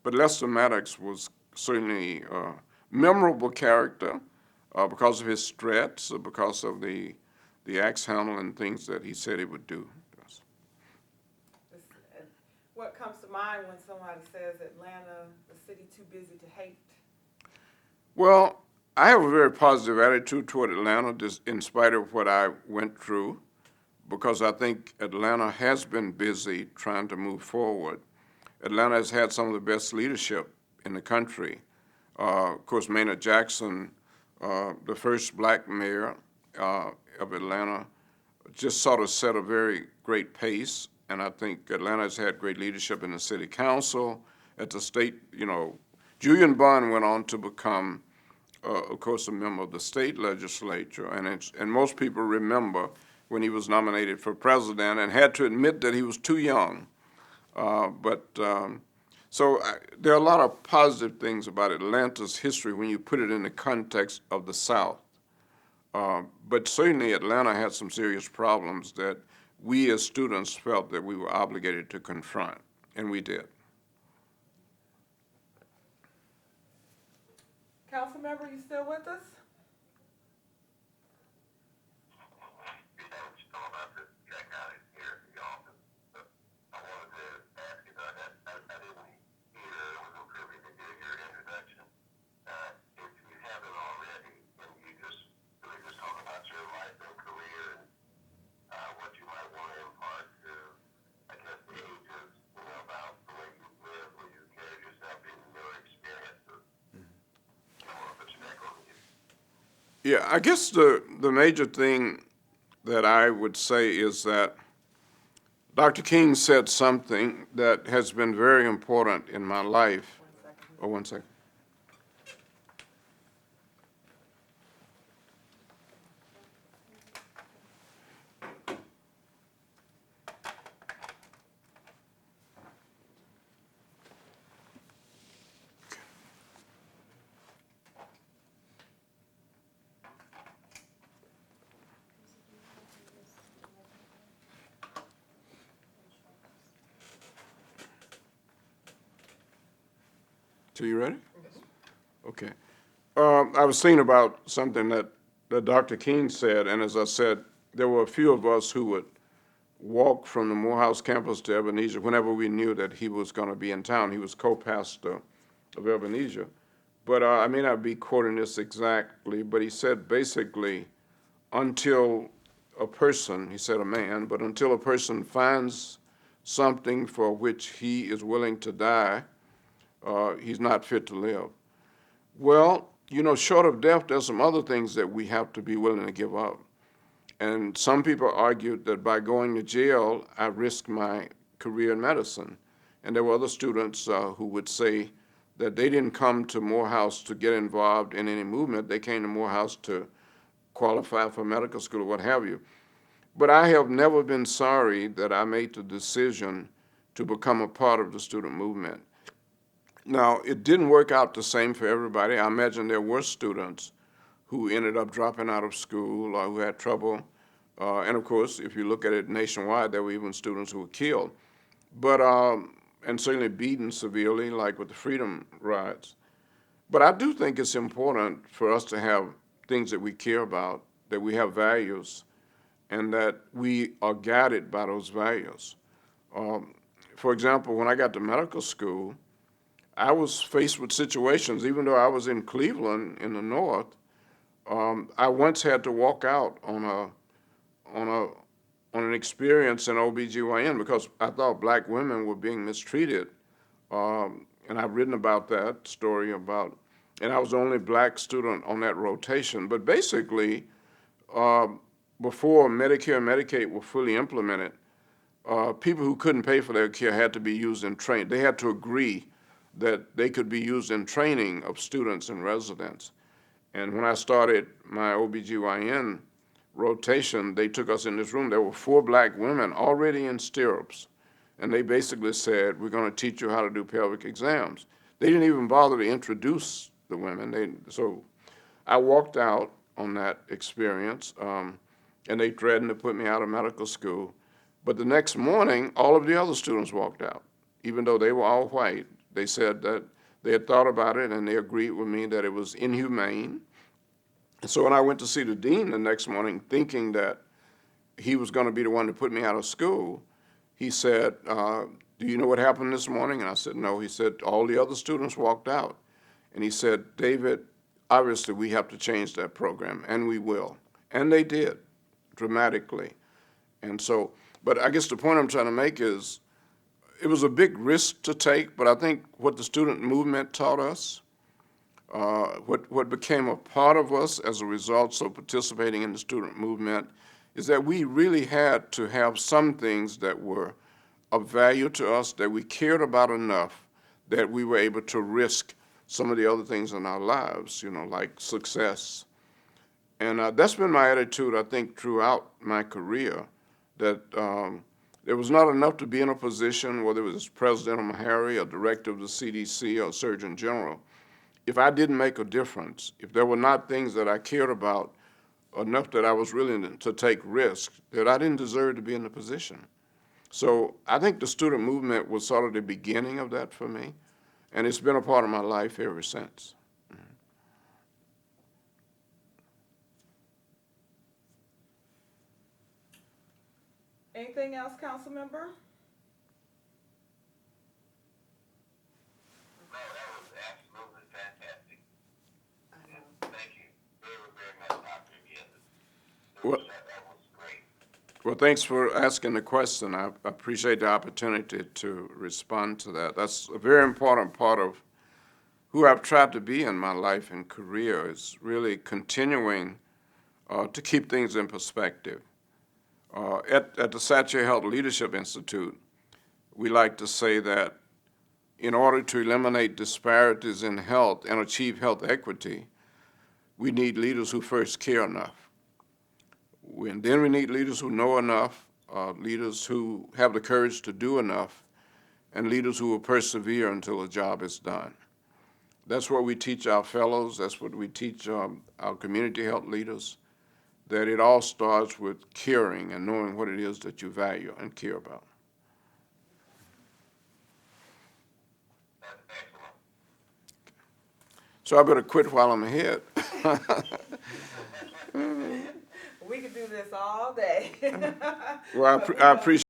But Lester Maddox was certainly a memorable character because of his threats, because of the axe handle and things that he said he would do. What comes to mind when somebody says Atlanta, the city too busy to hate? Well, I have a very positive attitude toward Atlanta, just in spite of what I went through, because I think Atlanta has been busy trying to move forward. Atlanta has had some of the best leadership in the country. Of course, Maynard Jackson, the first black mayor of Atlanta, just sort of set a very great pace. And I think Atlanta has had great leadership in the city council, at the state, Julian Bond went on to become, of course, a member of the state legislature. And most people remember when he was nominated for president and had to admit that he was too young. There are a lot of positive things about Atlanta's history when you put it in the context of the South. But certainly Atlanta had some serious problems that we as students felt that we were obligated to confront, and we did. Council member, you still with us? Yeah, I guess the major thing that I would say is that Dr. King said something that has been very important in my life. Oh, one second. So you ready? Okay. I was thinking about something that Dr. King said, and as I said, there were a few of us who would walk from the Morehouse campus to Ebenezer whenever we knew that he was going to be in town. He was co-pastor of Ebenezer. But I may not be quoting this exactly, but he said basically, until a person, he said a man, but until a person finds something for which he is willing to die, he's not fit to live. Well, short of death, there's some other things that we have to be willing to give up. And some people argued that by going to jail, I risked my career in medicine. And there were other students who would say that they didn't come to Morehouse to get involved in any movement. They came to Morehouse to qualify for medical school or what have you. But I have never been sorry that I made the decision to become a part of the student movement. Now, it didn't work out the same for everybody. I imagine there were students who ended up dropping out of school or who had trouble. And of course, if you look at it nationwide, there were even students who were killed. But, and certainly beaten severely, like with the Freedom Rides. But I do think it's important for us to have things that we care about, that we have values, and that we are guided by those values. For example, when I got to medical school, I was faced with situations, even though I was in Cleveland in the north, I once had to walk out on an experience in OBGYN because I thought black women were being mistreated. And I've written about that story about, and I was the only black student on that rotation. But basically, before Medicare and Medicaid were fully implemented, people who couldn't pay for their care had to be used in training. They had to agree that they could be used in training of students and residents. And when I started my OBGYN rotation, they took us in this room. There were 4 black women already in stirrups. And they basically said, we're going to teach you how to do pelvic exams. They didn't even bother to introduce the women. So I walked out on that experience, and they threatened to put me out of medical school. But the next morning, all of the other students walked out, even though they were all white. They said that they had thought about it and they agreed with me that it was inhumane. And so when I went to see the dean the next morning thinking that he was going to be the one to put me out of school, he said, do you know what happened this morning? And I said, no. He said, all the other students walked out. And he said, David, obviously we have to change that program, and we will. And they did, dramatically. And so, but I guess the point I'm trying to make is, it was a big risk to take, but I think what the student movement taught us, what became a part of us as a result of participating in the student movement, is that we really had to have some things that were of value to us, that we cared about enough that we were able to risk some of the other things in our lives, like success. And that's been my attitude, I think, throughout my career, that there was not enough to be in a position, whether it was President of Mahari or Director of the CDC or Surgeon General, if I didn't make a difference, if there were not things that I cared about enough that I was willing to take risks, that I didn't deserve to be in the position. So I think the student movement was sort of the beginning of that for me, and it's been a part of my life ever since. Anything else, council member? No, that was absolutely fantastic. Thank you very, very much, Dr. Well, That was great. well, thanks for asking the question. I appreciate the opportunity to respond to that. That's a very important part of who I've tried to be in my life and career, is really continuing to keep things in perspective. At the Satcher Health Leadership Institute, we like to say that in order to eliminate disparities in health and achieve health equity, we need leaders who first care enough. And then we need leaders who know enough, leaders who have the courage to do enough, and leaders who will persevere until the job is done. That's what we teach our fellows. That's what we teach our community health leaders, that it all starts with caring and knowing what it is that you value and care about. That's excellent. So I better quit while I'm ahead. We could do this all day. Well, I appreciate